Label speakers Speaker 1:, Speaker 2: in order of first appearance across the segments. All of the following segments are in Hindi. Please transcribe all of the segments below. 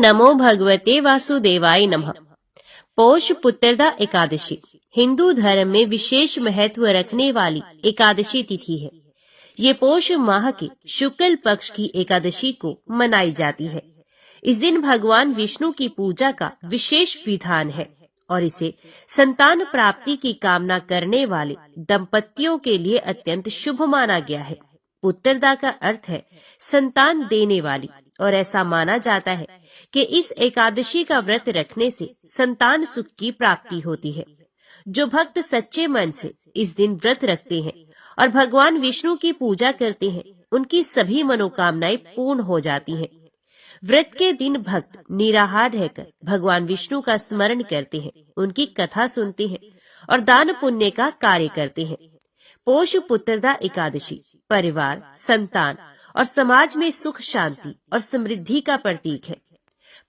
Speaker 1: नमो भगवते वासुदेवाय नमः। पौष पुत्रदा एकादशी हिंदू धर्म में विशेष महत्व रखने वाली एकादशी तिथि है। ये पौष माह के शुक्ल पक्ष की एकादशी को मनाई जाती है। इस दिन भगवान विष्णु की पूजा का विशेष विधान है और इसे संतान प्राप्ति की कामना करने वाले दंपतियों के लिए अत्यंत शुभ माना गया है। पुत्रदा का अर्थ है संतान देने वाली, और ऐसा माना जाता है कि इस एकादशी का व्रत रखने से संतान सुख की प्राप्ति होती है। जो भक्त सच्चे मन से इस दिन व्रत रखते हैं और भगवान विष्णु की पूजा करते हैं, उनकी सभी मनोकामनाएं पूर्ण हो जाती हैं। व्रत के दिन भक्त निराहार रहकर भगवान विष्णु का स्मरण करते हैं, उनकी कथा सुनते हैं और दान पुण्य का कार्य करते हैं। पौष पुत्रदा एकादशी परिवार, संतान और समाज में सुख, शांति और समृद्धि का प्रतीक है।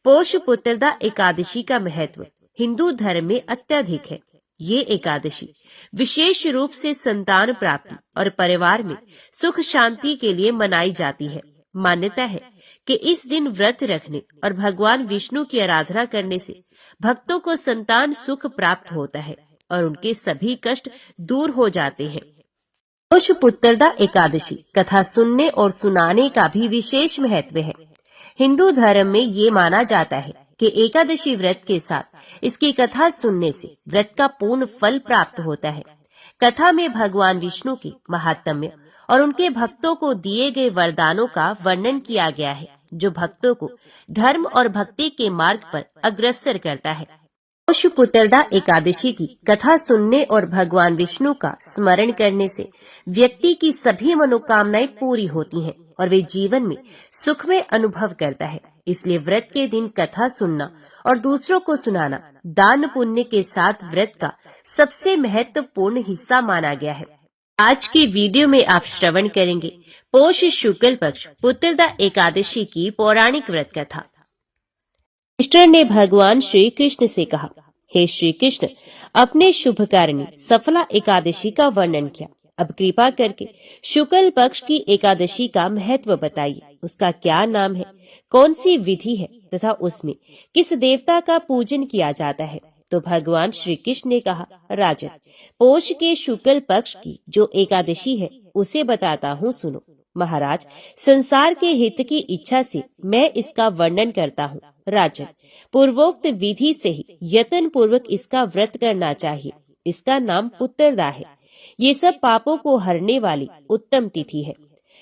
Speaker 1: पौष पुत्रदा एकादशी का महत्व हिंदू धर्म में अत्यधिक है। ये एकादशी विशेष रूप से संतान प्राप्ति और परिवार में सुख शांति के लिए मनाई जाती है। मान्यता है कि इस दिन व्रत रखने और भगवान विष्णु की आराधना करने से भक्तों को संतान सुख प्राप्त होता है और उनके सभी कष्ट दूर हो जाते हैं। पौष पुत्रदा एकादशी कथा सुनने और सुनाने का भी विशेष महत्व है। हिंदू धर्म में ये माना जाता है कि एकादशी व्रत के साथ इसकी कथा सुनने से व्रत का पूर्ण फल प्राप्त होता है। कथा में भगवान विष्णु के महात्म्य और उनके भक्तों को दिए गए वरदानों का वर्णन किया गया है, जो भक्तों को धर्म और भक्ति के मार्ग पर अग्रसर करता है। पौष पुत्रदा एकादशी की कथा सुनने और भगवान विष्णु का स्मरण करने से व्यक्ति की सभी मनोकामनाएं पूरी होती हैं और वे जीवन में सुखमय अनुभव करता है। इसलिए व्रत के दिन कथा सुनना और दूसरों को सुनाना दान पुण्य के साथ व्रत का सबसे महत्वपूर्ण हिस्सा माना गया है। आज की वीडियो में आप श्रवण करेंगे पौष शुक्ल पक्ष पुत्रदा एकादशी की पौराणिक व्रत कथा। युधिष्ठिर ने भगवान श्री कृष्ण से कहा, हे श्री कृष्ण, अपने शुभकारिणी सफला एकादशी का वर्णन किया। अब कृपा करके शुक्ल पक्ष की एकादशी का महत्व बताइए। उसका क्या नाम है, कौन सी विधि है तथा उसमें किस देवता का पूजन किया जाता है। तो भगवान श्री कृष्ण ने कहा, राजन, पौष के शुक्ल पक्ष की जो एकादशी है उसे बताता हूँ, सुनो। महाराज, संसार के हित की इच्छा से मैं इसका वर्णन करता हूँ। राजन, पूर्वोक्त विधि से ही यत्न पूर्वक इसका व्रत करना चाहिए। इसका नाम पुत्रदा है। ये सब पापों को हरने वाली उत्तम तिथि है।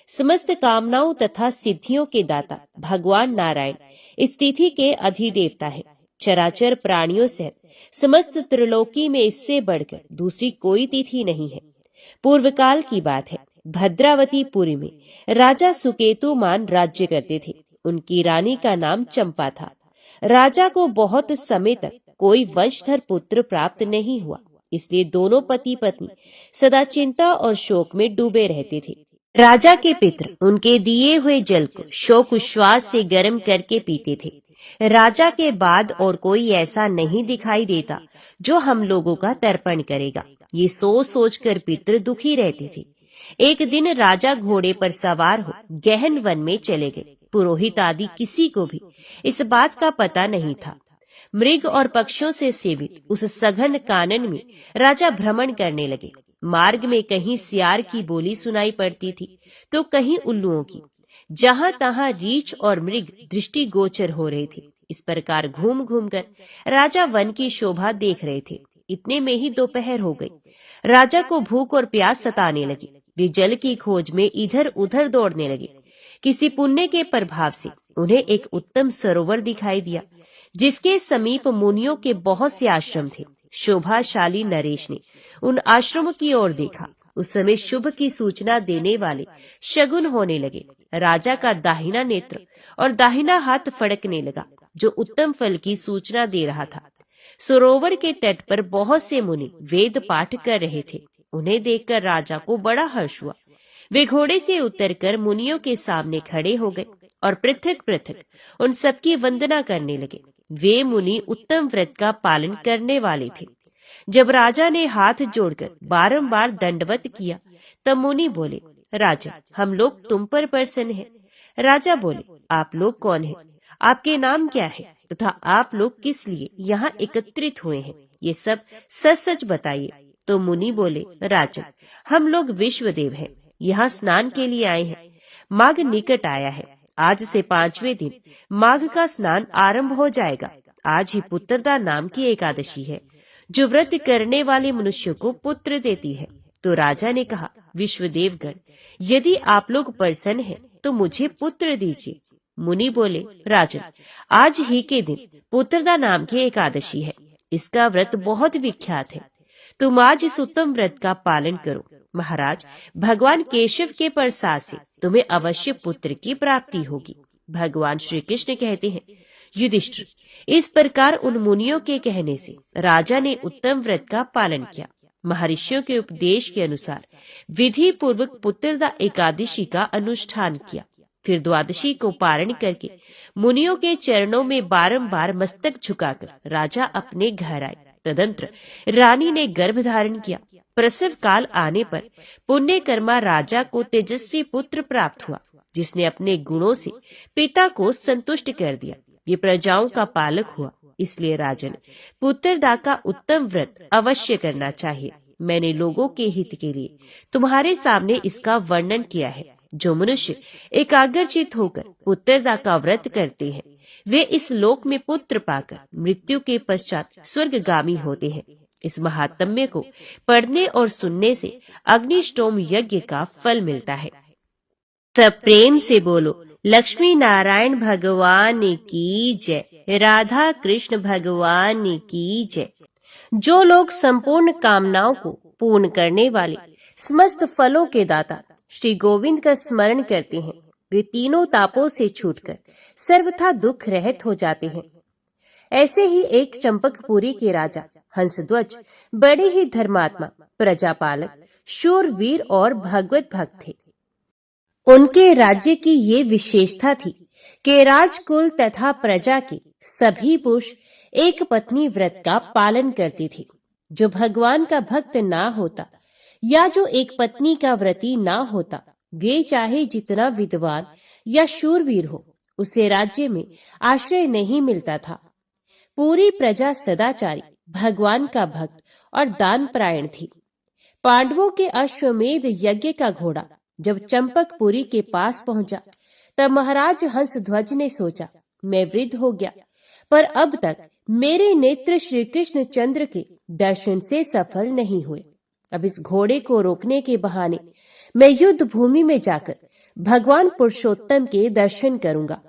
Speaker 1: समस्त कामनाओं तथा सिद्धियों के दाता भगवान नारायण इस तिथि के अधिदेवता है। चराचर प्राणियों सहित समस्त त्रिलोकी में इससे बढ़कर दूसरी कोई तिथि नहीं है। पूर्व काल की बात है, भद्रावतीपुरी में राजा सुकेतुमान राज्य करते थे। उनकी रानी का नाम चंपा था। राजा को बहुत समय तक कोई वंशधर पुत्र प्राप्त नहीं हुआ, इसलिए दोनों पति पत्नी सदा चिंता और शोक में डूबे रहते थे। राजा के पितर उनके दिए हुए जल को शोक उच्छ्वास से गर्म करके पीते थे। राजा के बाद और कोई ऐसा नहीं दिखाई देता जो हम लोगों का तर्पण करेगा। ये सोच सोच कर पितर दुखी रहते थे। एक दिन राजा घोड़े पर सवार हो गहन वन में चले गए। पुरोहित आदि किसी को भी इस बात का पता नहीं था। मृग और पक्षियों से सेवित उस सघन कानन में राजा भ्रमण करने लगे। मार्ग में कहीं सियार की बोली सुनाई पड़ती थी तो कहीं उल्लुओं की। जहाँ तहाँ रीछ और मृग दृष्टि गोचर हो रहे थे। इस प्रकार घूम घूम कर राजा वन की शोभा देख रहे थे। इतने में ही दोपहर हो गई। राजा को भूख और प्यास सताने लगी। वे जल की खोज में इधर उधर दौड़ने लगे। किसी पुण्य के प्रभाव से उन्हें एक उत्तम सरोवर दिखाई दिया, जिसके समीप मुनियों के बहुत से आश्रम थे। शोभाशाली नरेश ने उन आश्रमों की ओर देखा। उस समय शुभ की सूचना देने वाले शगुन होने लगे। राजा का दाहिना नेत्र और दाहिना हाथ फड़कने लगा, जो उत्तम फल की सूचना दे रहा था। सरोवर के तट पर बहुत से मुनि वेद पाठ कर रहे थे। उन्हें देखकर राजा को बड़ा हर्ष हुआ। वे घोड़े से उतरकर मुनियों के सामने खड़े हो गए और पृथक पृथक उन सबकी वंदना करने लगे। वे मुनि उत्तम व्रत का पालन करने वाले थे। जब राजा ने हाथ जोड़कर बारंबार दंडवत किया, तब मुनि बोले, राजा, हम लोग तुम पर प्रसन्न हैं। राजा बोले, आप लोग कौन हैं? आपके नाम क्या है तथा आप लोग किस लिए यहाँ एकत्रित हुए हैं, ये सब सच सच बताइए। तो मुनि बोले, राजन, हम लोग विश्वदेव हैं, यहाँ स्नान के लिए आए हैं। माघ निकट आया है, आज से 5वें दिन माघ का स्नान आरंभ हो जाएगा। आज ही पुत्रदा नाम की एकादशी है, जो व्रत करने वाले मनुष्य को पुत्र देती है। तो राजा ने कहा, विश्वदेवगण, यदि आप लोग प्रसन्न हैं तो मुझे पुत्र दीजिए। मुनि बोले, राजन, आज ही के दिन पुत्रदा नाम की एकादशी है, इसका व्रत बहुत विख्यात है। तुम आज इस उत्तम व्रत का पालन करो। महाराज, भगवान केशव के प्रसाद से तुम्हें अवश्य पुत्र की प्राप्ति होगी। भगवान श्री कृष्ण कहते हैं, युधिष्ठिर, इस प्रकार उन मुनियों के कहने से राजा ने उत्तम व्रत का पालन किया। महर्षियों के उपदेश के अनुसार विधि पूर्वक पुत्रदा एकादशी का अनुष्ठान किया। फिर द्वादशी को पारण करके मुनियों के चरणों में बारंबार मस्तक झुकाकर राजा अपने घर आए। तदंतर रानी ने गर्भ धारण किया। प्रसव काल आने पर पुण्यकर्मा राजा को तेजस्वी पुत्र प्राप्त हुआ, जिसने अपने गुणों से पिता को संतुष्ट कर दिया। ये प्रजाओं का पालक हुआ। इसलिए राजन, पुत्रदा का उत्तम व्रत अवश्य करना चाहिए। मैंने लोगों के हित के लिए तुम्हारे सामने इसका वर्णन किया है। जो मनुष्य एकाग्रचित होकर पुत्रदा का व्रत करते हैं, वे इस लोक में पुत्र पाकर मृत्यु के पश्चात स्वर्गगामी होते हैं। इस महात्म्य को पढ़ने और सुनने से अग्निष्टोम यज्ञ का फल मिलता है। सब प्रेम से बोलो, लक्ष्मी नारायण भगवान की जय, राधा कृष्ण भगवान की जय। जो लोग संपूर्ण कामनाओं को पूर्ण करने वाले समस्त फलों के दाता श्री गोविंद का स्मरण करते हैं, वे तीनों तापों से छूटकर सर्वथा दुख रहित हो जाते हैं। ऐसे ही एक चंपकपुरी के राजा हंसध्वज बड़े ही धर्मात्मा, प्रजापालक, शूरवीर और भगवत भक्त थे। उनके राज्य की ये विशेषता थी कि राजकुल तथा प्रजा के सभी पुरुष एक पत्नी व्रत का पालन करते थे। जो भगवान का भक्त ना होता या जो एक पत्नी का व्रती ना होता, वे चाहे जितना विद्वान या शूरवीर हो, उसे राज्य में आश्रय नहीं मिलता था। पूरी प्रजा सदाचारी, भगवान का भक्त और दानपरायण थी। पांडवों के अश्वमेध यज्ञ का घोड़ा जब चंपकपुरी के पास पहुंचा, तब महाराज हंसध्वज ने सोचा, मैं वृद्ध हो गया, पर अब तक मेरे नेत्र श्री कृष्ण चंद्र के दर्शन से सफल नहीं हुए। अब इस घोड़े को रोकने के बहाने मैं युद्ध भूमि में जाकर भगवान पुरुषोत्तम के दर्शन करूंगा।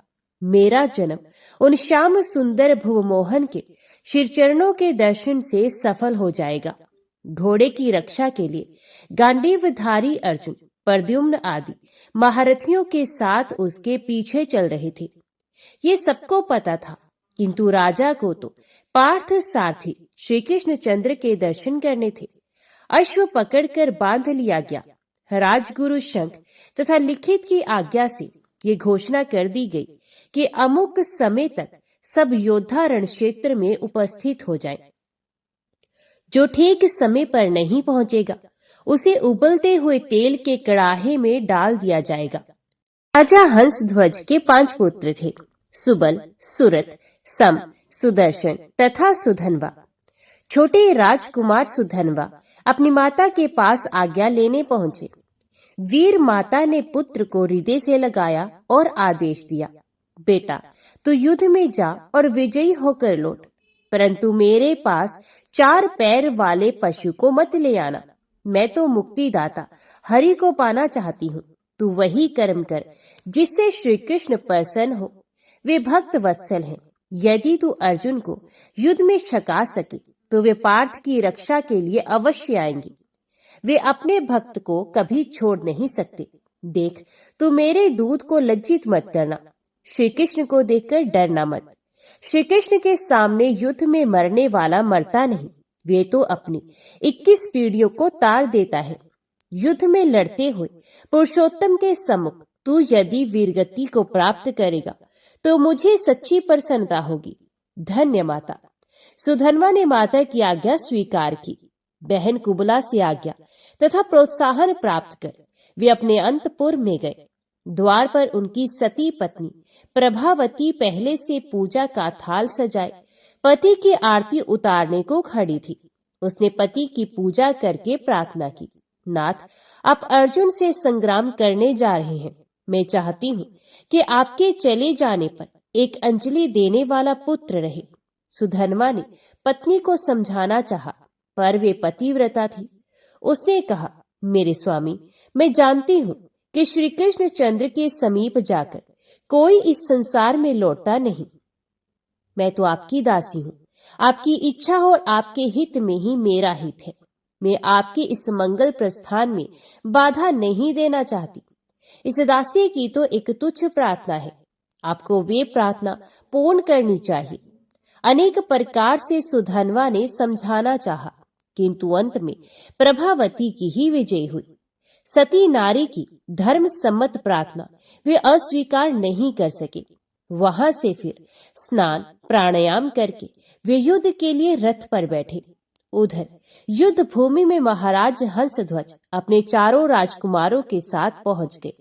Speaker 1: मेरा जन्म उन श्याम सुंदर भुवमोहन के शिरचरणों के दर्शन से सफल हो जाएगा। घोड़े की रक्षा के लिए गांडीवधारी अर्जुन, प्रद्युम्न आदि महारथियों के साथ उसके पीछे चल रहे थे। ये सबको पता था, किंतु राजा को तो पार्थ सारथी श्री कृष्ण चंद्र के दर्शन करने थे। अश्व पकड़कर बांध लिया गया। राजगुरु शंख तथा लिखित की आज्ञा से ये घोषणा कर दी गई कि अमुक समय तक सब योद्धा रण क्षेत्र में उपस्थित हो जाएं। जो ठीक समय पर नहीं पहुंचेगा, उसे उबलते हुए तेल के कड़ाहे में डाल दिया जाएगा। राजा हंसध्वज के 5 पुत्र थे, सुबल, सुरथ, सम, सुदर्शन तथा सुधनवा। छोटे राजकुमार सुधनवा अपनी माता के पास आज्ञा लेने पहुंचे। वीर माता ने पुत्र को हृदय से लगाया और आदेश दिया, बेटा, तू युद्ध में जा और विजयी होकर लौट, परंतु मेरे पास 4 पैर वाले पशु को मत ले आना। मैं तो मुक्तिदाता हरि को पाना चाहती हूँ। तू वही कर्म कर जिससे श्री कृष्ण प्रसन्न हो। वे भक्त वत्सल हैं। यदि तू अर्जुन को युद्ध में छका सके तो वे पार्थ की रक्षा के लिए अवश्य आएंगे। वे अपने भक्त को कभी छोड़ नहीं सकते। देख, तू मेरे दूत को लज्जित मत करना। श्री कृष्ण को देखकर डरना मत। श्री कृष्ण के सामने युद्ध में मरने वाला मरता नहीं। वे तो अपनी 21 पीढ़ियों को तार देता है। युद्ध में लड़ते हुए पुरुषोत्तम के सम्मुख तू यदि वीरगति को प्राप्त करेगा तो मुझे सच्ची प्रसन्नता होगी। धन्य माता। सुधनवा ने माता की आज्ञा स्वीकार की। बहन कुबला से आज्ञा तथा प्रोत्साहन प्राप्त कर वे अपने अंतपुर में गए। द्वार पर उनकी सती पत्नी प्रभावती पहले से पूजा का थाल सजाए पति की आरती उतारने को खड़ी थी। उसने पति की पूजा करके प्रार्थना की, नाथ, आप अर्जुन से संग्राम करने जा रहे हैं। मैं चाहती हूँ कि आपके चले जाने पर एक अंजलि देने वाला पुत्र रहे। सुधन्वा ने पत्नी को समझाना चाहा, पर वे पतिव्रता थी। उसने कहा, मेरे स्वामी, मैं जानती हूँ कि श्री कृष्ण चंद्र के समीप जाकर कोई इस संसार में लौटता नहीं। मैं तो आपकी दासी हूँ। आपकी इच्छा और आपके हित में ही मेरा हित है। मैं आपकी इस मंगल प्रस्थान में बाधा नहीं देना चाहती। इस दासी की तो एक तुच्छ प्रार्थना है, आपको वे प्रार्थना पूर्ण करनी चाहिए। अनेक प्रकार से सुधन्वा ने समझाना चाहा, किंतु अंत में प्रभावती की ही विजय हुई। सती नारी की धर्म सम्मत प्रार्थना वे अस्वीकार नहीं कर सके। वहां से फिर स्नान प्राणायाम करके वे युद्ध के लिए रथ पर बैठे। उधर युद्ध भूमि में महाराज हंसध्वज अपने चारों राजकुमारों के साथ पहुंच गए।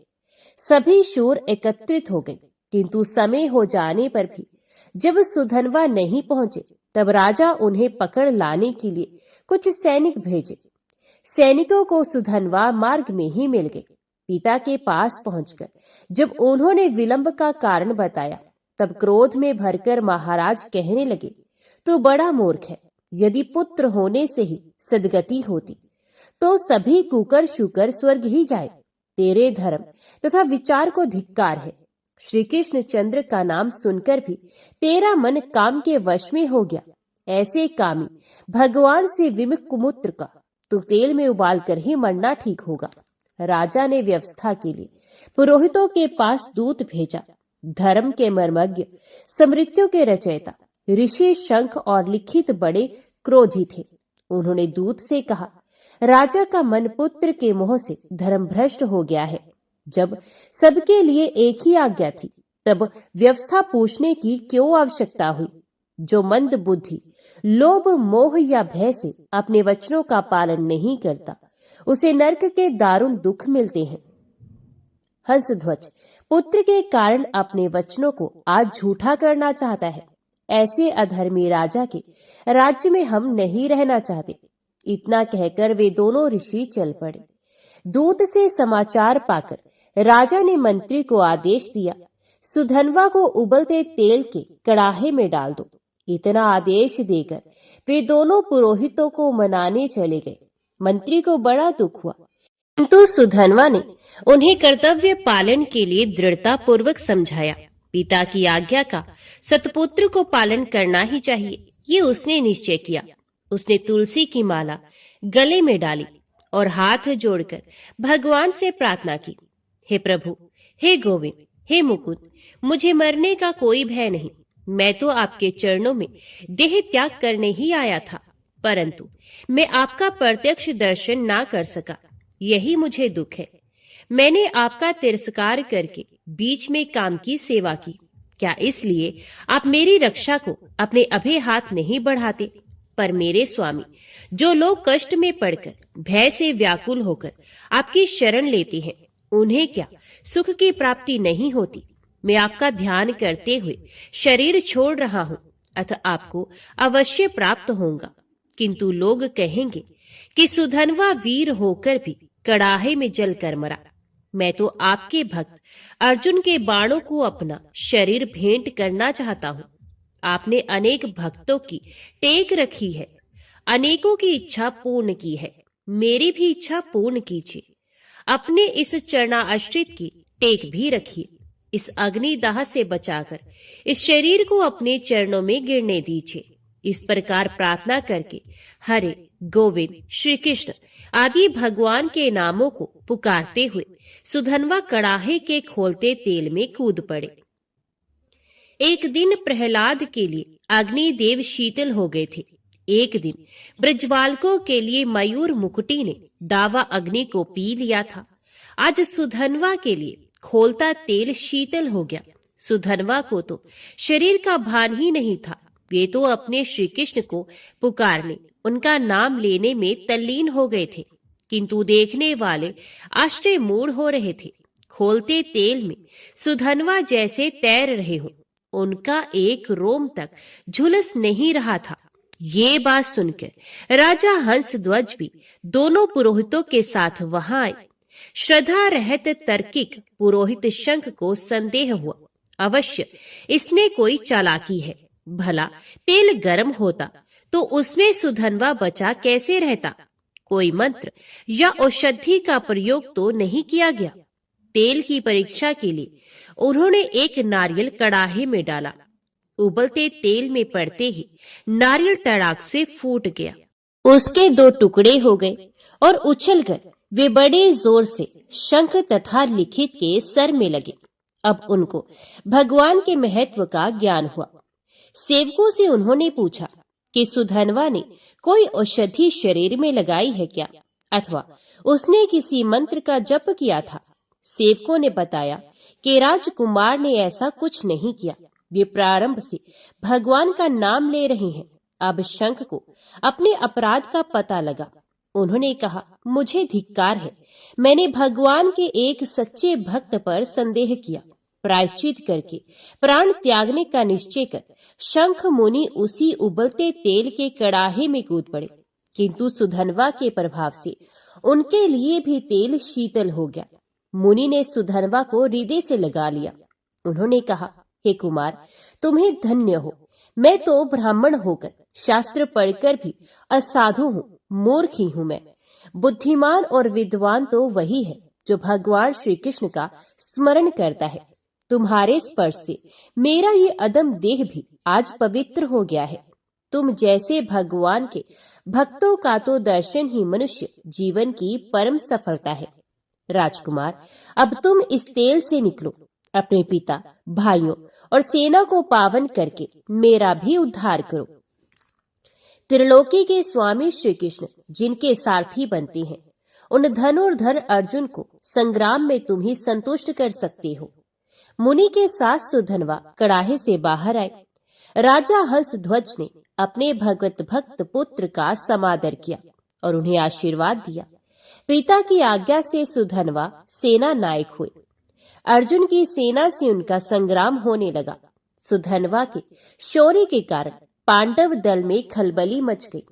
Speaker 1: सभी शूर एकत्रित हो गए, किंतु समय हो जाने पर भी जब सुधन्वा नहीं पहुंचे, तब राजा उन्हें पकड़ लाने के लिए कुछ सैनिक भेजे। सैनिकों को सुधन्वा मार्ग में ही मिल गए। पिता के पास पहुंचकर जब उन्होंने विलंब का कारण बताया, तब क्रोध में भरकर महाराज कहने लगे, तू बड़ा मूर्ख है। यदि पुत्र होने से ही सदगति होती तो सभी कुकर शुकर स्वर्ग ही जाए। तेरे धर्म तथा विचार को धिक्कार है। श्री कृष्ण चंद्र का नाम सुनकर भी तेरा मन काम के वश में हो गया। ऐसे कामी भगवान से विमुख मूत्र का तो तेल में उबाल कर ही मरना ठीक होगा। राजा ने व्यवस्था के लिए पुरोहितों के पास दूत भेजा। धर्म के मर्मज्ञ, स्मृतियों के रचयिता ऋषि शंख और लिखित बड़े क्रोधी थे। उन्होंने दूत से कहा, राजा का मन पुत्र के मोह से धर्म भ्रष्ट हो गया है। जब सबके लिए एक ही आज्ञा थी, तब व्यवस्था पूछने की क्यों आवश्यकता हुई? जो मंद बुद्धि, लोभ, मोह या भय से अपने वचनों का पालन नहीं करता, उसे नरक के दारुण दुख मिलते हैं। हंसध्वज पुत्र के कारण अपने वचनों को आज झूठा करना चाहता है। ऐसे अधर्मी राजा के राज्य में हम नहीं रहना चाहते। इतना कहकर वे दोनों ऋषि चल पड़े। दूत से समाचार पाकर राजा ने मंत्री को आदेश दिया, सुधन्वा को उबलते तेल के कड़ाहे में डाल दो। इतना आदेश देकर वे दोनों पुरोहितों को मनाने चले गए। मंत्री को बड़ा दुख हुआ, किंतु सुधन्वा ने उन्हें कर्तव्य पालन के लिए दृढ़ता पूर्वक समझाया। पिता की आज्ञा का सतपुत्र को पालन करना ही चाहिए, ये उसने निश्चय किया। उसने तुलसी की माला गले में डाली और हाथ जोड़कर भगवान से प्रार्थना की, हे प्रभु, हे गोविंद, हे मुकुंद, मुझे मरने का कोई भय नहीं। मैं तो आपके चरणों में देह त्याग करने ही आया था, परंतु मैं आपका प्रत्यक्ष दर्शन ना कर सका, यही मुझे दुख है। मैंने आपका तिरस्कार करके बीच में काम की सेवा की। क्या इसलिए आप मेरी रक्षा को अपने अभय हाथ नहीं बढ़ाते? पर मेरे स्वामी, जो लोग कष्ट में पड़कर भय से व्याकुल होकर आपकी शरण लेते हैं, उन्हें क्या सुख की प्राप्ति नहीं होती? मैं आपका ध्यान करते हुए शरीर छोड़ रहा हूँ, अतः आपको अवश्य प्राप्त होगा। किंतु लोग कहेंगे कि सुधन्वा वीर होकर भी कड़ाहे में जल कर मरा। मैं तो आपके भक्त अर्जुन के बाणों को अपना शरीर भेंट करना चाहता हूँ। आपने अनेक भक्तों की टेक रखी है, अनेकों की इच्छा पूर्ण की है, मेरी भी इच्छा पूर्ण कीजिए। अपने इस चरणाश्रित की टेक भी रखिए। इस अग्निदाह से बचाकर इस शरीर को अपने चरणों में गिरने दीजिए। इस प्रकार प्रार्थना करके हरे, गोविंद, श्री कृष्ण आदि भगवान के नामों को पुकारते हुए सुधन्वा कड़ाहे के खोलते तेल में कूद पड़े। एक दिन प्रहलाद के लिए अग्निदेव शीतल हो गए थे। एक दिन ब्रजबालकों के लिए मयूर मुकुटी ने दावा अग्नि को पी लिया था। आज सुधन्वा के लिए खोलता तेल शीतल हो गया। सुधन्वा को तो शरीर का भान ही नहीं था। वे तो अपने श्री कृष्ण को पुकारने, उनका नाम लेने में तल्लीन हो गए थे, किंतु देखने वाले आश्चर्य मूढ़ हो रहे थे। खोलते तेल में सुधनवा जैसे तैर रहे हो, उनका एक रोम तक झुलस नहीं रहा था। ये बात सुनकर राजा हंसध्वज भी दोनों पुरोहितों के साथ वहां आए। श्रद्धा रहित तर्किक पुरोहित शंख को संदेह हुआ, अवश्य इसमें कोई चालाकी है। भला तेल गर्म होता तो उसमें सुधनवा बचा कैसे रहता? कोई मंत्र या औषधि का प्रयोग तो नहीं किया गया। तेल की परीक्षा के लिए उन्होंने एक नारियल कड़ाहे में डाला। उबलते तेल में पड़ते ही नारियल तड़ाक से फूट गया, उसके 2 टुकड़े हो गए और उछलकर वे बड़े जोर से शंख तथा लिखित के सर में लगे। अब उनको भगवान के महत्व का ज्ञान हुआ। सेवकों से उन्होंने पूछा कि सुधनवा ने कोई औषधि शरीर में लगाई है क्या, अथवा उसने किसी मंत्र का जप किया था। सेवकों ने बताया कि राजकुमार ने ऐसा कुछ नहीं किया। वे प्रारंभ से भगवान का नाम ले रहे हैं। अब शंख को अपने अपराध का पता लगा। उन्होंने कहा, मुझे धिक्कार है, मैंने भगवान के एक सच्चे भक्त पर संदेह किया। प्रायश्चित करके प्राण त्यागने का निश्चय कर शंख मुनि उसी उबलते तेल के कड़ाहे में कूद पड़े, किंतु सुधनवा के प्रभाव से उनके लिए भी तेल शीतल हो गया। मुनि ने सुधनवा को हृदय से लगा लिया। उन्होंने कहा, हे कुमार, तुम्हें धन्य हो। मैं तो ब्राह्मण होकर शास्त्र पढ़कर भी असाधु हूँ, मूर्ख ही हूँ मैं। बुद्धिमान और विद्वान तो वही है जो भगवान श्री कृष्ण का स्मरण करता है। तुम्हारे स्पर्श से मेरा ये अदम देह भी आज पवित्र हो गया है। तुम जैसे भगवान के भक्तों का तो दर्शन ही मनुष्य जीवन की परम सफलता है। राजकुमार, अब तुम इस तेल से निकलो, अपने पिता, भाइयों और सेना को पावन करके मेरा भी उद्धार करो। त्रिलोकी के स्वामी श्री कृष्ण जिनके सारथी बनते हैं, उन धनुर्धर अर्जुन को संग्राम में तुम ही संतुष्ट कर सकते हो। मुनि के साथ सुधनवा कड़ाहे से बाहर आए। राजा हंसध्वज ने अपने भगवत भक्त पुत्र का समादर किया और उन्हें आशीर्वाद दिया। पिता की आज्ञा से सुधनवा सेना नायक हुए। अर्जुन की सेना से उनका संग्राम होने लगा। सुधनवा के शौर्य के कारण पांडव दल में खलबली मच गई।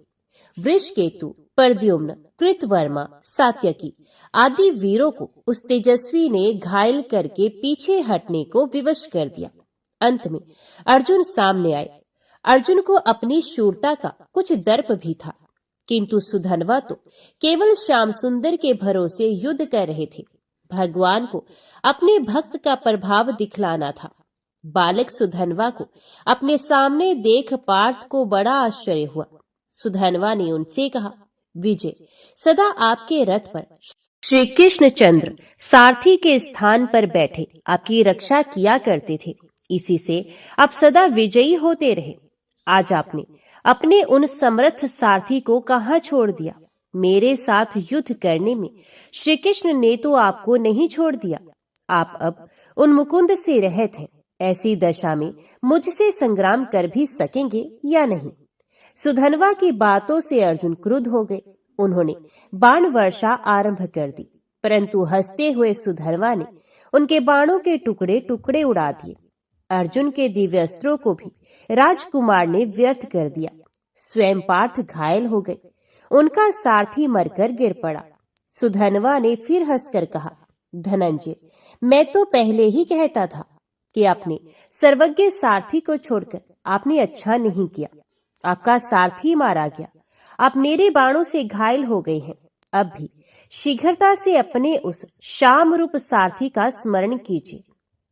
Speaker 1: वृषकेतु, प्रद्युम्न, कृतवर्मा, सात्यकी आदि वीरों को उस तेजस्वी ने घायल करके पीछे हटने को विवश कर दिया। अंत में अर्जुन सामने आए। अर्जुन को अपनी शूरता का कुछ दर्प भी था, किंतु सुधनवा तो केवल श्याम सुंदर के भरोसे युद्ध कर रहे थे। भगवान को अपने भक्त का प्रभाव दिखलाना था। बालक सुधनवा को अपने सामने देख पार्थ को बड़ा आश्चर्य हुआ। सुधनवा ने उनसे कहा, विजय, सदा आपके रथ पर श्री कृष्ण चंद्र सारथी के स्थान पर बैठे आपकी रक्षा किया करते थे। इसी से आप सदा विजयी होते रहे। आज आपने अपने उन समर्थ सारथी को कहाँ छोड़ दिया? मेरे साथ युद्ध करने में श्री कृष्ण ने तो आपको नहीं छोड़ दिया। आप अब उन मुकुंद से रहित हैं। ऐसी दशा में मुझसे संग्राम कर भी सकेंगे या नहीं? सुधनवा की बातों से अर्जुन क्रुद्ध हो गए। उन्होंने बाण वर्षा आरंभ कर दी, परंतु हंसते हुए सुधनवा ने उनके बाणों के टुकड़े टुकड़े उड़ा दिए। अर्जुन के दिव्यास्त्रों को भी राजकुमार ने व्यर्थ कर दिया। स्वयं पार्थ घायल हो गए। उनका सारथी मरकर गिर पड़ा। सुधनवा ने फिर हंसकर कहा, धनंजय, मैं तो पहले ही कहता था कि आपने सर्वज्ञ सारथी को छोड़कर आपने अच्छा नहीं किया। आपका सारथी मारा गया। आप मेरे बाणों से घायल हो गए हैं। अब भी शीघ्रता से अपने उस श्याम रूप सारथी का स्मरण कीजिए।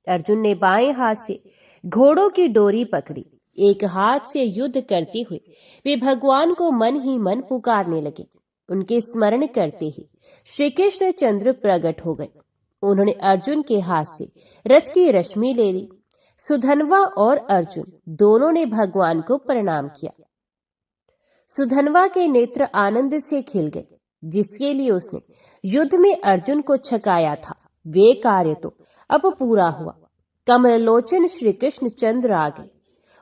Speaker 1: अर्जुन ने बाएं हाथ से घोड़ों की डोरी पकड़ी। एक हाथ से युद्ध करते हुए वे भगवान को मन ही मन पुकारने लगे। उनके स्मरण करते ही श्री कृष्ण चंद्र प्रकट हो गए। उन्होंने अर्जुन के हाथ से रथ की रश्मि ले ली। सुधनवा और अर्जुन दोनों ने भगवान को प्रणाम किया। सुधनवा के नेत्र आनंद से खिल गए। जिसके लिए उसने युद्ध में अर्जुन को छकाया था, वे कार्य तो अब पूरा हुआ। कमललोचन श्री कृष्ण चंद्र आ गए।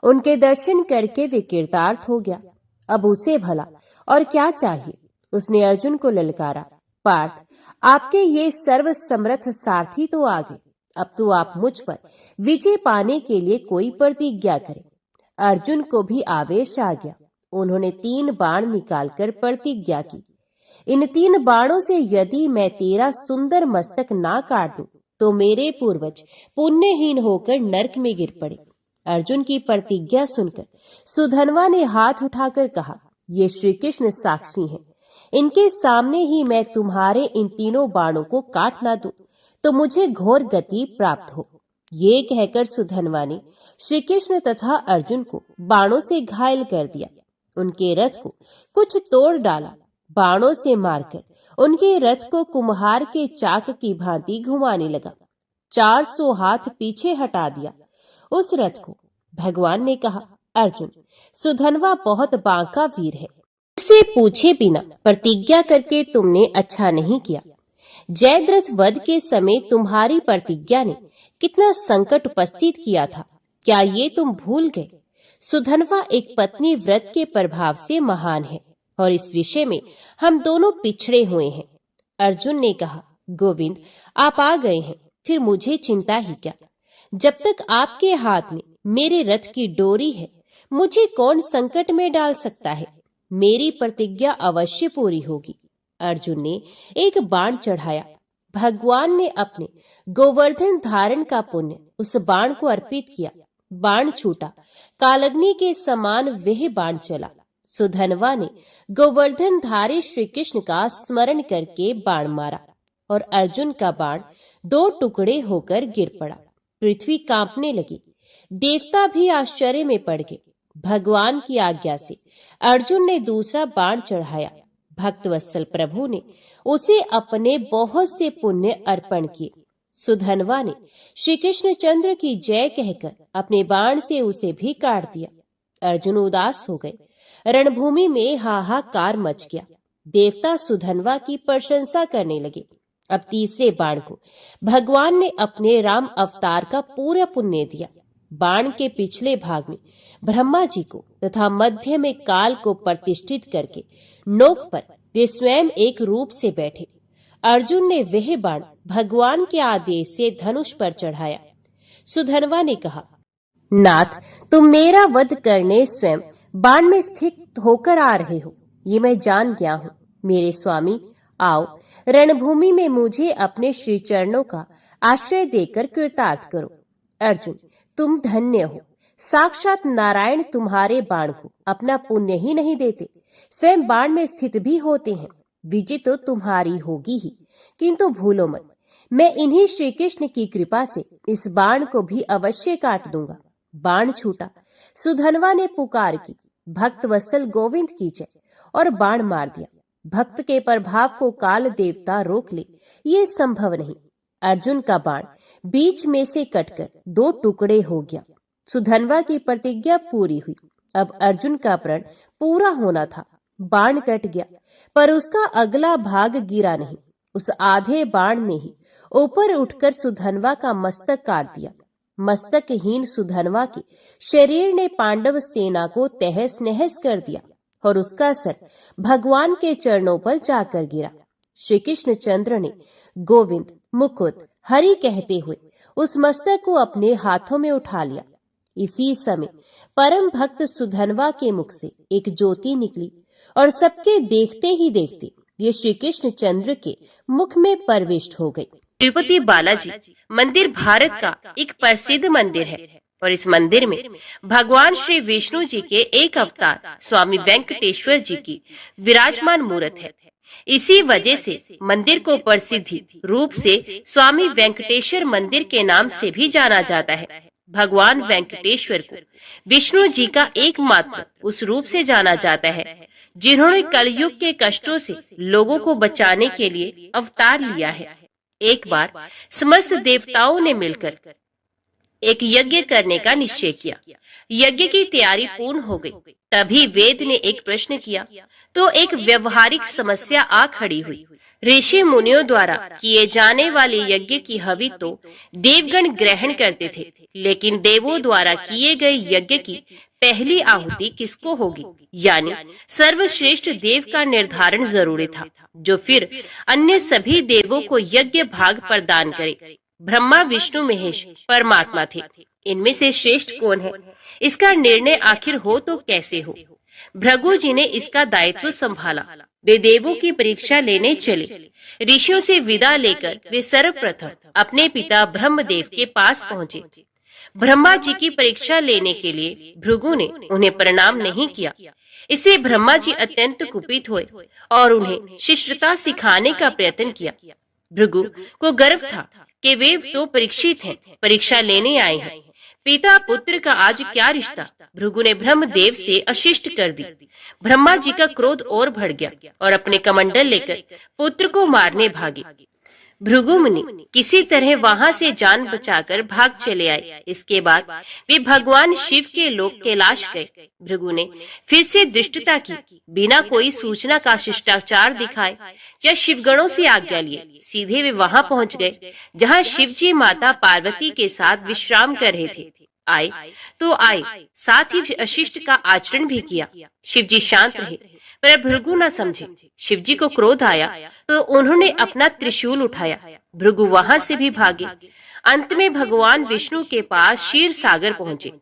Speaker 1: उनके दर्शन करके वे कृतार्थ हो गया। अब उसे भला और क्या चाहिए? उसने अर्जुन को ललकारा, पार्थ, आपके ये सर्व समर्थ सारथी तो आ गए, अब तो आप मुझ पर विजय पाने के लिए कोई प्रतिज्ञा करें। अर्जुन को भी आवेश आ गया। उन्होंने 3 बाण निकालकर प्रतिज्ञा की, इन 3 बाणों से यदि मैं तेरा सुंदर मस्तक ना काट दूं तो मेरे पूर्वज पुण्यहीन होकर नरक में गिर पड़े। अर्जुन की प्रतिज्ञा सुनकर सुधन्वा ने हाथ उठाकर कहा, ये श्री कृष्ण साक्षी हैं, इनके सामने ही मैं तुम्हारे इन 3 बाणों को काट ना दूं तो मुझे घोर गति प्राप्त हो। ये कहकर सुधन्वा ने श्री कृष्ण तथा अर्जुन को बाणों से घायल कर दिया। उनके रथ को कुछ तोड़ डाला, बाणों से मारकर उनके रथ को कुम्हार के चाक की भांति घुमाने लगा। 400 हाथ पीछे हटा दिया उस रथ को। भगवान ने कहा, अर्जुन, सुधन्वा बहुत बांका वीर है, उससे पूछे बिना प्रतिज्ञा करके तुमने अच्छा नहीं किया। जयद्रथ वध के समय तुम्हारी प्रतिज्ञा ने कितना संकट उपस्थित किया था, क्या ये तुम भूल गए? सुधन्वा एक पत्नी व्रत के प्रभाव से महान है और इस विषय में हम दोनों पिछड़े हुए हैं। अर्जुन ने कहा, गोविंद, आप आ गए हैं, फिर मुझे चिंता ही क्या? जब तक आपके हाथ में मेरे रथ की डोरी है, मुझे कौन संकट में डाल सकता है? मेरी प्रतिज्ञा अवश्य पूरी होगी। अर्जुन ने एक बाण चढ़ाया। भगवान ने अपने गोवर्धन धारण का पुण्य उस बाण को अर्पित किया। बाण छूटा, कालग्नि के समान वह बाण चला। सुधन्वा ने गोवर्धन धारी श्री कृष्ण का स्मरण करके बाण मारा और अर्जुन का बाण 2 टुकड़े होकर गिर पड़ा। पृथ्वी कांपने लगी, देवता भी आश्चर्य में पड़ गए। भगवान की आज्ञा से अर्जुन ने दूसरा बाण चढ़ाया। भक्तवत्सल प्रभु ने उसे अपने बहुत से पुण्य अर्पण किए। सुधन्वा ने श्री कृष्ण चंद्र की जय कहकर अपने बाण से उसे भी काट दिया। अर्जुन उदास हो गए। रणभूमि में हाहाकार मच गया। देवता सुधन्वा की प्रशंसा करने लगे। अब तीसरे बाण को भगवान ने अपने राम अवतार का पूरा पुण्य दिया। बाण के पिछले भाग में ब्रह्मा जी को तथा मध्य में काल को प्रतिष्ठित करके नोक पर वे स्वयं एक रूप से बैठे। अर्जुन ने वह बाण भगवान के आदेश से धनुष पर चढ़ाया। सुधन्वा ने कहा, नाथ, तुम मेरा वध करने स्वयं बाण में स्थित होकर आ रहे हो, ये मैं जान गया हूँ। मेरे स्वामी, आओ, रणभूमि में मुझे अपने श्री चरणों का आश्रय देकर कृतार्थ करो। अर्जुन, तुम धन्य हो। साक्षात नारायण तुम्हारे बाण को अपना पुण्य ही नहीं देते, स्वयं बाण में स्थित भी होते हैं। विजय तो तुम्हारी होगी ही, किंतु भूलो मत, मैं इन्हीं श्री कृष्ण की कृपा से इस बाण को भी अवश्य काट दूंगा। बाण छूटा। सुधन्वा ने पुकार की, भक्त वत्सल गोविंद की जय, और बाण मार दिया। भक्त के प्रभाव को काल देवता रोक ले, ये संभव नहीं। अर्जुन का बाण बीच में से कटकर 2 टुकड़े हो गया। सुधन्वा की प्रतिज्ञा पूरी हुई। अब अर्जुन का प्रण पूरा होना था। बाण कट गया, पर उसका अगला भाग गिरा नहीं। उस आधे बाण ने ही ऊपर उठकर सुधन्वा का मस्तक काट दिया। मस्तकहीन सुधन्वा के शरीर ने पांडव सेना को तहस नहस कर दिया और उसका सर भगवान के चरणों पर जाकर गिरा। श्री कृष्ण चंद्र ने गोविंद, मुकुंद, हरि कहते हुए उस मस्तक को अपने हाथों में उठा लिया। इसी समय परम भक्त सुधन्वा के मुख से एक ज्योति निकली और सबके देखते ही देखते ये श्री कृष्ण चंद्र के मुख में प्रविष्ट हो गई। तिरुपति बालाजी मंदिर भारत का एक प्रसिद्ध मंदिर है और इस मंदिर में भगवान श्री विष्णु जी के एक अवतार स्वामी वेंकटेश्वर जी की विराजमान मूर्त है। इसी वजह से मंदिर को प्रसिद्धि रूप से स्वामी वेंकटेश्वर मंदिर के नाम से भी जाना जाता है। भगवान वेंकटेश्वर को विष्णु जी का एकमात्र उस रूप से जाना जाता है जिन्होंने कलयुग के कष्टों से लोगों को बचाने के लिए अवतार लिया है। एक बार समस्त देवताओं ने मिलकर एक यज्ञ करने का निश्चय किया। यज्ञ की तैयारी पूर्ण हो गई, तभी वेद ने एक प्रश्न किया तो एक व्यवहारिक समस्या आ खड़ी हुई। ऋषि मुनियों द्वारा किए जाने वाले यज्ञ की हवि तो देवगण ग्रहण करते थे, लेकिन देवों द्वारा किए गए यज्ञ की पहली आहुति किसको होगी, यानी सर्वश्रेष्ठ देव का निर्धारण जरूरी था, जो फिर अन्य सभी देवों को यज्ञ भाग प्रदान करे। ब्रह्मा, विष्णु, महेश परमात्मा थे। इनमें से श्रेष्ठ कौन है, इसका निर्णय आखिर हो तो कैसे हो। भृगु जी ने इसका दायित्व संभाला। वे देवों की परीक्षा लेने चले। ऋषियों से विदा लेकर वे सर्वप्रथम अपने पिता ब्रह्मदेव के पास पहुँचे। ब्रह्मा जी की परीक्षा लेने के लिए भृगु ने उन्हें प्रणाम नहीं किया। इससे ब्रह्मा जी अत्यंत कुपित हुए और उन्हें शिष्टता सिखाने का प्रयत्न किया। भृगु को गर्व था कि वे तो परीक्षित हैं, परीक्षा लेने आए हैं। पिता पुत्र का आज क्या रिश्ता। भृगु ने ब्रह्मदेव से अशिष्ट कर दी। ब्रह्मा जी का क्रोध और बढ़ गया और अपने कमंडल लेकर पुत्र को मारने भागे। भृगु मुनि किसी तरह वहां से जान बचाकर भाग चले आए। इसके बाद वे भगवान शिव के लोक कैलाश गए। भृगु ने फिर से धृष्टता की। बिना कोई सूचना का शिष्टाचार दिखाए या शिवगणों से आज्ञा लिए सीधे वे वहां पहुंच गए जहां शिवजी माता पार्वती के साथ विश्राम कर रहे थे। आए तो आए, साथ ही अशिष्ट का आचरण भी किया। शिवजी शांत रहे, पर भृगु न समझे। शिवजी को क्रोध आया तो उन्होंने अपना त्रिशूल उठाया। भृगु वहां से भी भागे। अंत में भगवान विष्णु के पास क्षीर सागर पहुंचे।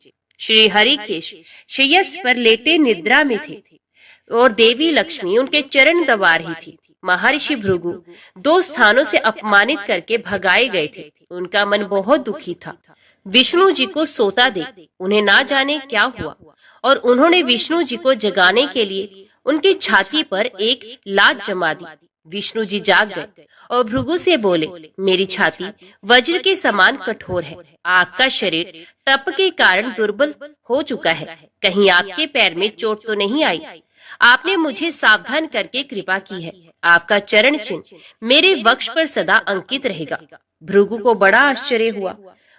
Speaker 1: श्री हरिकेश श्रेयस पर लेटे निद्रा में थे और देवी लक्ष्मी उनके चरण दबा रही थी। महर्षि भृगु 2 स्थानों से अपमानित करके भगाए गए थे। उनका मन बहुत दुखी था। विष्णु जी को सोता देख उन्हें ना जाने क्या हुआ और उन्होंने विष्णु जी को जगाने के लिए उनकी छाती पर एक लात जमा दी। विष्णु जी जाग गए और भृगु से बोले, मेरी छाती वज्र के समान कठोर है। आपका शरीर तप के कारण दुर्बल हो चुका है। कहीं आपके पैर में चोट तो नहीं आई? आपने मुझे सावधान करके कृपा की है। आपका चरण चिन्ह मेरे वक्ष पर सदा अंकित रहेगा। भृगु को बड़ा आश्चर्य हुआ।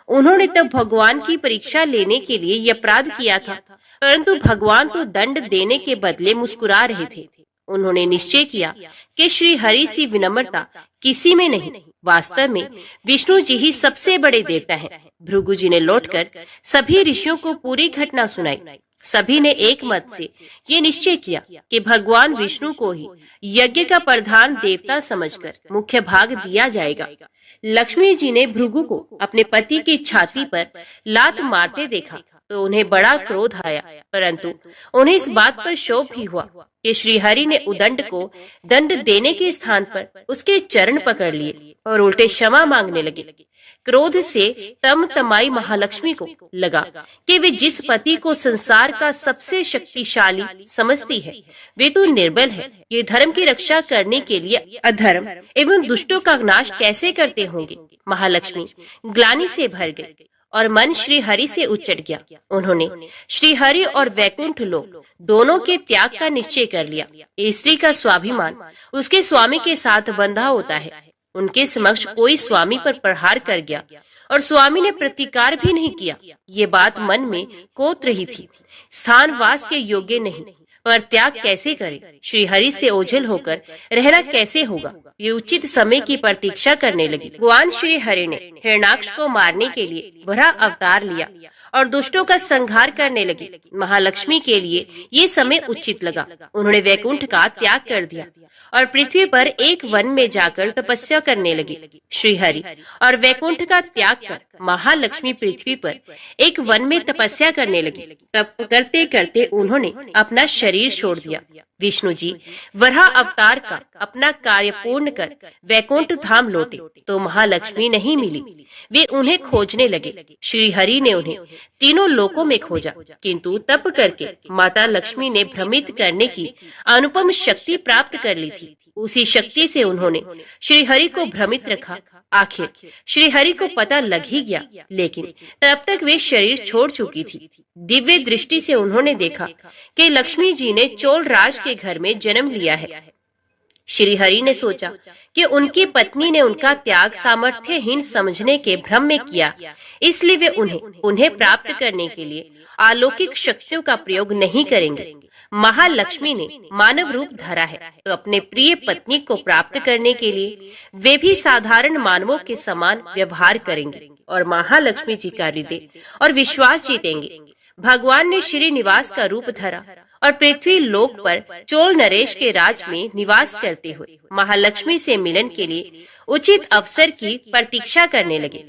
Speaker 1: उन्होंने तब भगवान की परीक्षा लेने के लिए यह अपराध किया था, परंतु भगवान तो दंड देने के बदले मुस्कुरा रहे थे। उन्होंने निश्चय किया कि श्री हरि सी विनम्रता किसी में नहीं। वास्तव में विष्णु जी ही सबसे बड़े देवता हैं। भृगु जी ने लौटकर सभी ऋषियों को पूरी घटना सुनाई। सभी ने एक मत से ये निश्चय किया कि भगवान विष्णु को ही यज्ञ का प्रधान देवता समझकर मुख्य भाग दिया जाएगा। लक्ष्मी जी ने भृगु को अपने पति की छाती पर लात मारते देखा तो उन्हें बड़ा क्रोध आया, परंतु उन्हें इस बात पर शोभ भी हुआ कि श्री हरि ने उदंड को दंड देने के स्थान पर उसके चरण पकड़ लिए और उल्टे क्षमा मांगने लगे। क्रोध से तमतमाई महालक्ष्मी को लगा कि वे जिस पति को संसार का सबसे शक्तिशाली समझती है वे तो निर्बल है। ये धर्म की रक्षा करने के लिए अधर्म एवं दुष्टों का नाश कैसे करते होंगे। महालक्ष्मी ग्लानि से भर गई और मन श्री हरि से उचट गया। उन्होंने श्री हरि और वैकुंठ लोक दोनों के त्याग का निश्चय कर लिया। स्त्री का स्वाभिमान उसके स्वामी के साथ बंधा होता है। उनके समक्ष कोई स्वामी पर प्रहार कर गया और स्वामी ने प्रतिकार भी नहीं किया। ये बात मन में कोत रही थी। स्थान वास के योग्य नहीं, पर त्याग कैसे करे। श्री हरि से ओझल होकर रहना कैसे होगा। ये उचित समय की प्रतीक्षा करने लगी। भगवान श्री हरि ने हिरण्याक्ष को मारने के लिए वराह अवतार लिया और दुष्टों का संहार करने लगे। महालक्ष्मी के लिए ये समय उचित लगा। उन्होंने वैकुंठ का त्याग कर दिया और पृथ्वी पर एक वन में जाकर तपस्या करने लगे। श्री हरि और वैकुंठ का त्याग कर महालक्ष्मी पृथ्वी पर एक वन में तपस्या करने लगे। तप करते करते उन्होंने अपना शरीर छोड़ दिया। विष्णु जी वराह अवतार का अपना कार्य पूर्ण कर वैकुंठ धाम लौटे तो महालक्ष्मी नहीं मिली। वे उन्हें खोजने लगे। श्री हरि ने उन्हें तीनों लोकों में खोजा, किंतु तप करके माता लक्ष्मी ने भ्रमित करने की अनुपम शक्ति प्राप्त कर ली थी। उसी शक्ति से उन्होंने श्री हरि को भ्रमित रखा। आखिर श्री हरि को पता लग ही गया, लेकिन तब तक वे शरीर छोड़ चुकी थी। दिव्य दृष्टि से उन्होंने देखा कि लक्ष्मी जी ने चोल राज के घर में जन्म लिया है। श्री हरि ने सोचा कि उनकी पत्नी ने उनका त्याग सामर्थ्यहीन समझने के भ्रम में किया, इसलिए वे उन्हें प्राप्त करने के लिए अलौकिक शक्तियों का प्रयोग नहीं करेंगे। महालक्ष्मी ने मानव रूप धरा है तो अपने प्रिय पत्नी को प्राप्त करने के लिए वे भी साधारण मानवों के समान व्यवहार करेंगे और महालक्ष्मी जी का हृदय और विश्वास जीतेंगे। भगवान ने श्रीनिवास का रूप धरा और पृथ्वी लोक पर चोल नरेश के राज में निवास करते हुए महालक्ष्मी से मिलन के लिए उचित अवसर की प्रतीक्षा करने लगे।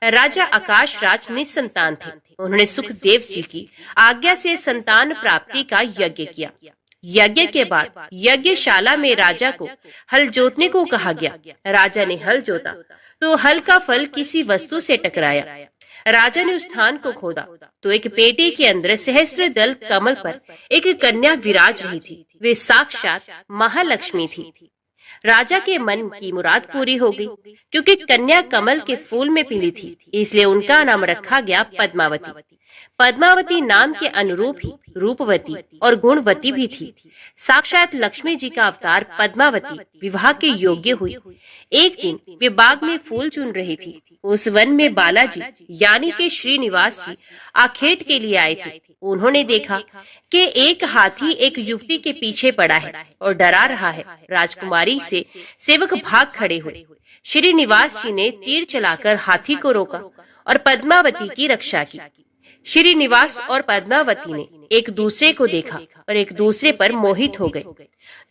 Speaker 1: राजा आकाश राज निसंतान थे। उन्होंने सुखदेव जी की आज्ञा से संतान प्राप्ति का यज्ञ किया। यज्ञ के बाद यज्ञशाला में राजा को हल जोतने को कहा गया। राजा ने हल जोता तो हल का फल किसी वस्तु से टकराया। राजा ने उस स्थान को खोदा तो एक पेटी के अंदर सहस्त्र दल कमल पर एक कन्या विराज रही थी। वे साक्षात महालक्ष्मी थी। राजा के मन की मुराद पूरी हो गई, क्योंकि कन्या कमल के फूल में पीली थी, इसलिए उनका नाम रखा गया पद्मावती। पद्मावती नाम के अनुरूप ही रूपवती और गुणवती भी थी। साक्षात लक्ष्मी जी का अवतार पद्मावती विवाह के योग्य हुई। एक दिन वे बाग में फूल चुन रही थी। उस वन में बालाजी यानी के श्रीनिवास जी आखेट के लिए आए थे। उन्होंने देखा कि एक हाथी एक युवती के पीछे पड़ा है और डरा रहा है। राजकुमारी से सेवक भाग खड़े हुए। श्रीनिवास जी ने तीर चलाकर हाथी को रोका और पद्मावती की रक्षा की। श्रीनिवास और पद्मावती ने एक दूसरे को देखा और एक दूसरे पर मोहित हो गए।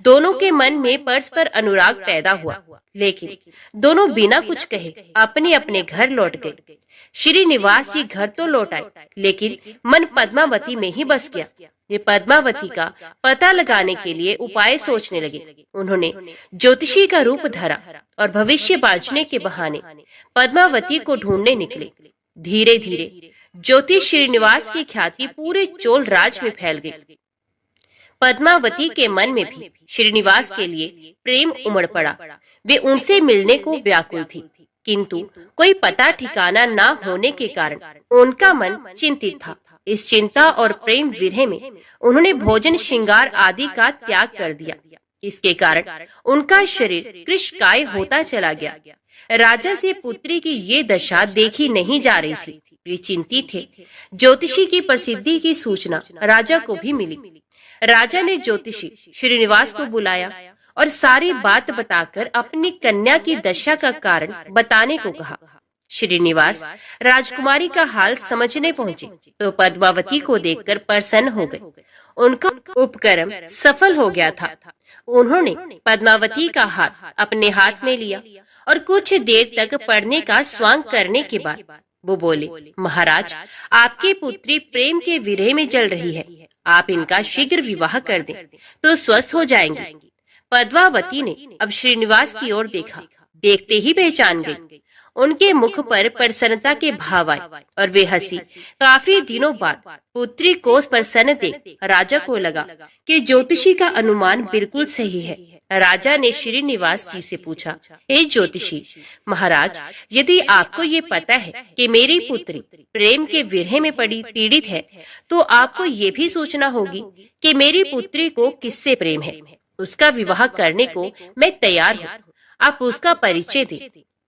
Speaker 1: दोनों के मन में परस्पर अनुराग पैदा हुआ, लेकिन दोनों बिना कुछ कहे अपने अपने घर लौट गए। श्रीनिवास जी घर तो लौट आए, लेकिन मन पद्मावती में ही बस गया। ये पद्मावती का पता लगाने के लिए उपाय सोचने लगे। उन्होंने ज्योतिषी का रूप धरा और भविष्य बांचने के बहाने पद्मावती को ढूंढने निकले। धीरे धीरे ज्योतिष श्रीनिवास की ख्याति पूरे चोल राज में फैल गई। पद्मावती के मन में भी श्रीनिवास के लिए प्रेम उमड़ पड़ा। वे उनसे मिलने को व्याकुल थी, किंतु कोई पता ठिकाना न होने के कारण उनका मन चिंतित था। इस चिंता और प्रेम विरह में उन्होंने भोजन श्रृंगार आदि का त्याग कर दिया। इसके कारण उनका शरीर कृशकाय होता चला गया। राजा से पुत्री की ये दशा देखी नहीं जा रही थी। वे चिंतित थे। ज्योतिषी की प्रसिद्धि की सूचना राजा को भी मिली। राजा ने ज्योतिषी श्रीनिवास को बुलाया और सारी बात बताकर अपनी कन्या की दशा का कारण बताने को कहा। श्रीनिवास राजकुमारी का हाल समझने पहुंचे तो पद्मावती को देखकर प्रसन्न हो गए। उनका उपक्रम सफल हो गया था। उन्होंने पद्मावती का हाथ अपने हाथ में लिया और कुछ देर तक पढ़ने का स्वांग करने के बाद वो बोले, महाराज, आपकी पुत्री प्रेम के विरह में जल रही है। आप इनका शीघ्र विवाह कर दें तो स्वस्थ हो जाएंगे। पद्मावती ने अब श्रीनिवास की ओर देखा। देखते ही पहचान गई। उनके मुख पर प्रसन्नता के भाव आए और वे हंसी। काफी दिनों बाद पुत्री को प्रसन्न देख राजा को लगा कि ज्योतिषी का अनुमान बिल्कुल सही है। राजा ने श्रीनिवास जी से पूछा, हे ज्योतिषी महाराज, यदि आपको ये पता है कि मेरी पुत्री प्रेम के विरह में पीड़ित है, तो आपको ये भी सोचना होगी कि मेरी पुत्री को किससे प्रेम है। उसका विवाह करने को मैं तैयार हूँ। आप उसका परिचय दें।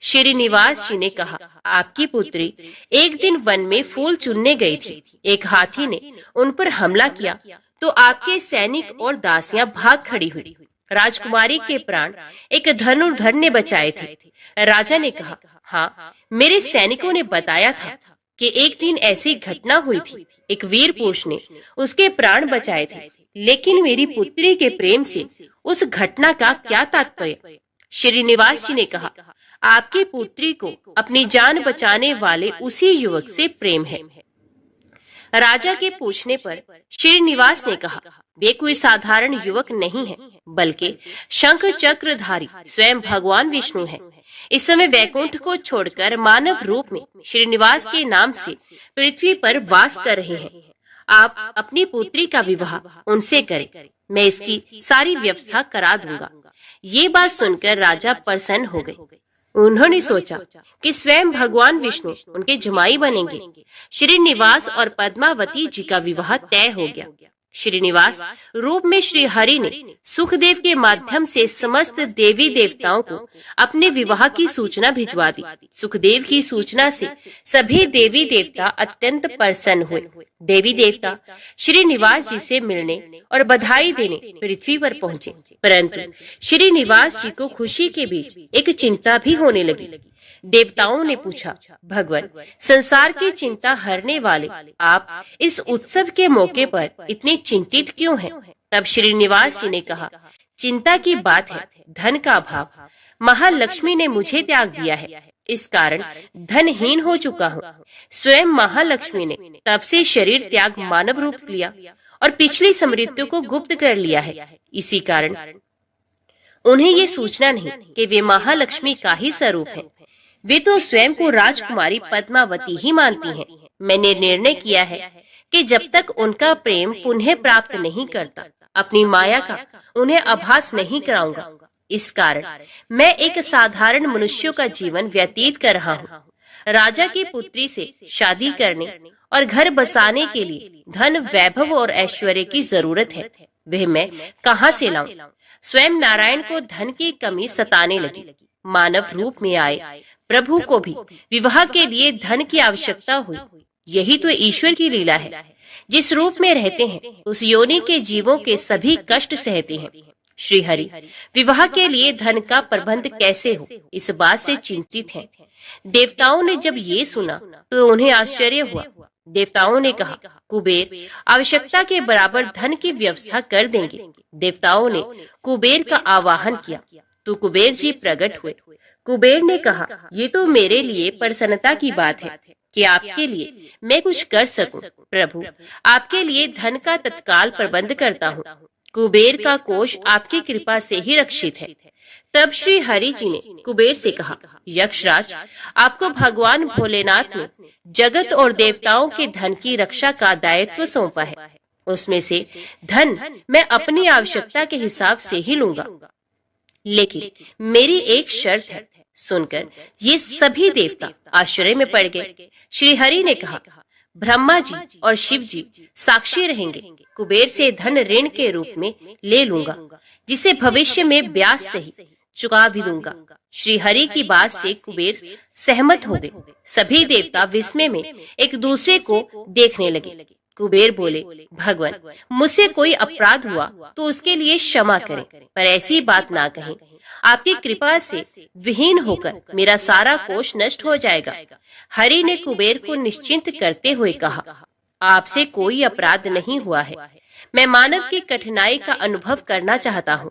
Speaker 1: श्रीनिवास जी ने कहा, आपकी पुत्री एक दिन वन में फूल चुनने गई थी। एक हाथी ने उन पर हमला किया तो आपके सैनिक और दासियां भाग खड़ी हुई। राजकुमारी के प्राण एक धनुर्धर ने बचाए थे। राजा ने कहा, हाँ, मेरे सैनिकों ने बताया था कि एक दिन ऐसी घटना हुई थी। एक वीर पुरुष ने उसके प्राण बचाए थे, लेकिन मेरी पुत्री के प्रेम से उस घटना का क्या तात्पर्य। श्रीनिवास जी ने कहा, आपकी पुत्री को अपनी जान बचाने वाले उसी युवक से प्रेम है। राजा के पूछने पर श्रीनिवास ने कहा, वे कोई साधारण युवक नहीं है, बल्कि शंख चक्रधारी स्वयं भगवान विष्णु है। इस समय वैकुंठ को छोड़कर मानव रूप में श्रीनिवास के नाम से पृथ्वी पर वास कर रहे हैं। आप अपनी पुत्री का विवाह उनसे करें। मैं इसकी सारी व्यवस्था करा दूंगा। ये बात सुनकर राजा प्रसन्न हो गए। उन्होंने सोचा कि स्वयं भगवान विष्णु उनके जमाई बनेंगे। श्रीनिवास और पद्मावती जी का विवाह तय हो गया। श्रीनिवास रूप में श्री हरि ने सुखदेव के माध्यम से समस्त देवी देवताओं को अपने विवाह की सूचना भिजवा दी। सुखदेव की सूचना से सभी देवी देवता अत्यंत प्रसन्न हुए। देवी देवता श्रीनिवास जी से मिलने और बधाई देने पृथ्वी पर पहुँचे, परंतु श्रीनिवास जी को खुशी के बीच एक चिंता भी होने लगी। देवताओं ने पूछा, भगवान, संसार की चिंता हरने वाले आप इस उत्सव के मौके पर इतने चिंतित क्यों हैं? तब श्रीनिवास जी ने कहा, चिंता की बात है, धन का अभाव। महालक्ष्मी ने मुझे त्याग दिया है, इस कारण धनहीन हो चुका हूँ। स्वयं महालक्ष्मी ने तब से शरीर त्याग मानव रूप लिया और पिछली समृद्धियों को गुप्त कर लिया है। इसी कारण उन्हें ये सूचना नहीं कि वे महालक्ष्मी का ही स्वरूप हैं। वे तो स्वयं को राजकुमारी पद्मावती ही मानती हैं। मैंने निर्णय किया है कि जब तक उनका प्रेम पुनः प्राप्त नहीं करता, अपनी माया का उन्हें आभास नहीं कराऊंगा। इस कारण मैं एक साधारण मनुष्यों का जीवन व्यतीत कर रहा हूँ। राजा की पुत्री से शादी करने और घर बसाने के लिए धन, वैभव और ऐश्वर्य की जरूरत है। वह मैं कहाँ से लाऊं? स्वयं नारायण को धन की कमी सताने लगी। मानव रूप में आए प्रभु को भी विवाह के लिए धन की आवश्यकता हुई। यही तो ईश्वर की लीला है। जिस रूप में रहते हैं उस योनि के जीवों के सभी कष्ट सहते हैं। श्री हरि विवाह के लिए धन का प्रबंध कैसे हो, इस बात से चिंतित हैं। देवताओं ने जब ये सुना तो उन्हें आश्चर्य हुआ। देवताओं ने कहा, कुबेर आवश्यकता के बराबर धन की व्यवस्था कर देंगे। देवताओं ने कुबेर का आवाहन किया तो कुबेर जी प्रकट हुए। कुबेर ने कहा, ये तो मेरे लिए प्रसन्नता की बात है कि आपके लिए मैं कुछ कर सकूं। प्रभु, आपके लिए धन का तत्काल प्रबंध करता हूँ। कुबेर का कोष आपकी कृपा से ही रक्षित है। तब श्री हरि जी ने कुबेर से कहा, यक्षराज, आपको भगवान भोलेनाथ ने जगत और देवताओं के धन की रक्षा का दायित्व सौंपा है। उसमें से धन मैं अपनी आवश्यकता के हिसाब से ही लूंगा, लेकिन मेरी एक शर्त है। सुनकर ये सभी देवता आश्चर्य में पड़ गए। श्री हरि ने कहा, ब्रह्मा जी और शिव जी साक्षी रहेंगे। कुबेर से धन ऋण के रूप में ले लूंगा, जिसे भविष्य में ब्याज सहित चुका भी दूंगा। श्री हरि की बात से कुबेर सहमत हो गए। सभी देवता विस्मय में एक दूसरे को देखने लगे। कुबेर बोले, भगवान, मुझसे कोई अपराध हुआ तो उसके लिए क्षमा करें, पर ऐसी बात ना कहें। आपकी कृपा से विहीन होकर मेरा सारा कोष नष्ट हो जाएगा। हरि ने कुबेर को निश्चिंत करते हुए कहा, आपसे कोई अपराध नहीं हुआ है। मैं मानव की कठिनाई का अनुभव करना चाहता हूँ।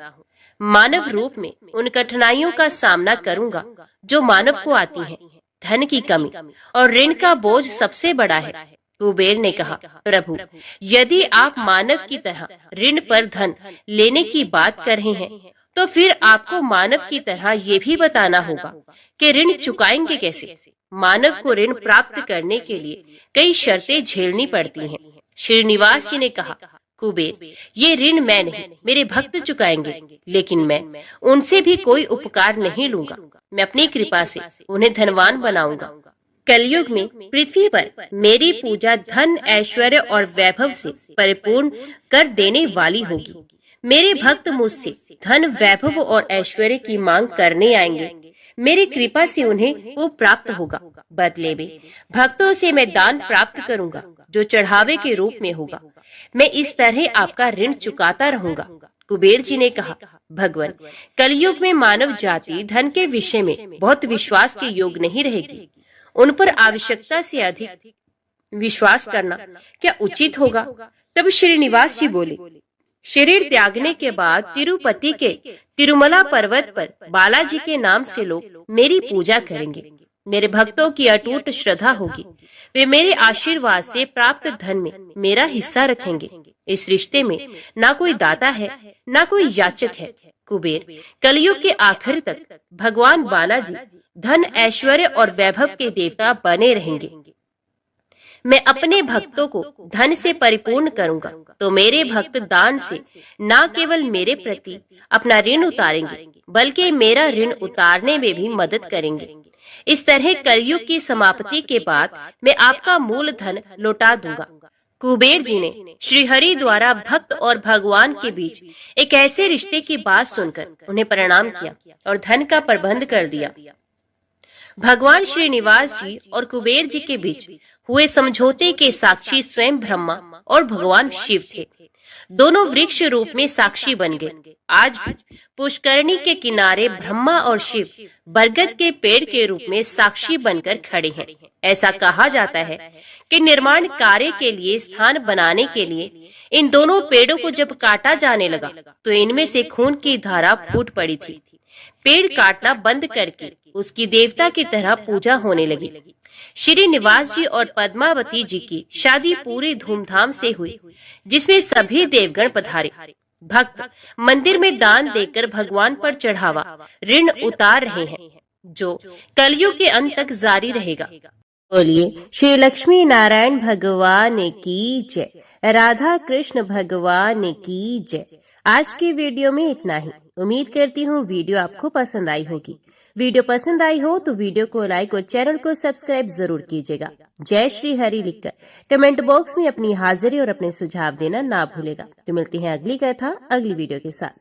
Speaker 1: मानव रूप में उन कठिनाइयों का सामना करूंगा जो मानव को आती हैं। धन की कमी और ऋण का बोझ सबसे बड़ा है। कुबेर ने कहा, प्रभु, यदि आप मानव की तरह ऋण पर धन लेने की बात कर रहे हैं तो फिर आपको मानव की तरह ये भी बताना होगा कि ऋण चुकाएंगे कैसे। मानव को ऋण प्राप्त करने के लिए कई शर्तें झेलनी पड़ती हैं। श्रीनिवास जी ने कहा, कुबेर, ये ऋण मैं नहीं, मेरे भक्त चुकाएंगे, लेकिन मैं उनसे भी कोई उपकार नहीं लूंगा। मैं अपनी कृपा से उन्हें धनवान बनाऊंगा। कलयुग में पृथ्वी पर मेरी पूजा धन, ऐश्वर्य और वैभव से परिपूर्ण कर देने वाली होगी। मेरे भक्त मुझसे धन, वैभव और ऐश्वर्य की मांग करने आएंगे। मेरी कृपा से उन्हें वो प्राप्त होगा। बदले में भक्तों से मैं दान प्राप्त करूंगा जो चढ़ावे के रूप में होगा। मैं इस तरह आपका ऋण चुकाता रहूंगा। कुबेर जी ने कहा, भगवान, कलयुग में मानव जाति धन के विषय में बहुत विश्वास के योग नहीं रहेगी। उन पर आवश्यकता से अधिक विश्वास करना क्या उचित होगा? तब श्रीनिवास जी बोले, शरीर त्यागने के बाद तिरुपति के तिरुमला पर्वत पर बालाजी के नाम से लोग मेरी पूजा करेंगे। मेरे भक्तों की अटूट श्रद्धा होगी। वे मेरे आशीर्वाद से प्राप्त धन में मेरा हिस्सा रखेंगे। इस रिश्ते में ना कोई दाता है, ना कोई याचक है। कुबेर, कलयुग के आखिर तक भगवान बालाजी धन, ऐश्वर्य और वैभव के देवता बने रहेंगे। मैं अपने भक्तों को धन से परिपूर्ण करूंगा तो मेरे भक्त दान से न केवल मेरे प्रति अपना ऋण उतारेंगे, बल्कि मेरा ऋण उतारने में भी मदद करेंगे। इस तरह कलयुग की समाप्ति के बाद मैं आपका मूल धन लौटा दूंगा। कुबेर जी ने श्री हरि द्वारा भक्त और भगवान के बीच एक ऐसे रिश्ते की बात सुनकर उन्हें प्रणाम किया और धन का प्रबंध कर दिया। भगवान श्रीनिवास जी और कुबेर जी के बीच हुए समझौते के साक्षी स्वयं ब्रह्मा और भगवान शिव थे। दोनों वृक्ष रूप में साक्षी बन गए। आज भी पुष्करणी के किनारे ब्रह्मा और शिव बरगद के पेड़ के रूप में साक्षी बनकर खड़े हैं। ऐसा कहा जाता है कि निर्माण कार्य के लिए स्थान बनाने के लिए इन दोनों पेड़ों को जब काटा जाने लगा तो इनमें से खून की धारा फूट पड़ी थी। पेड़ काटना बंद करके उसकी देवता की तरह पूजा होने लगी। श्रीनिवास जी और पद्मावती जी की शादी पूरी धूमधाम से हुई, जिसमें सभी देवगण पधारे। भक्त मंदिर में दान देकर भगवान पर चढ़ावा ऋण उतार रहे हैं, जो कलयुग के अंत तक जारी रहेगा। बोलिए श्री लक्ष्मी नारायण भगवान की जय, राधा कृष्ण भगवान की जय। आज के वीडियो में इतना ही। उम्मीद करती हूँ वीडियो आपको पसंद आई होगी। वीडियो पसंद आई हो तो वीडियो को लाइक और चैनल को सब्सक्राइब जरूर कीजिएगा। जय श्री हरि लिखकर कमेंट बॉक्स में अपनी हाजिरी और अपने सुझाव देना ना भूलेगा। तो मिलती हैं अगली कथा अगली वीडियो के साथ।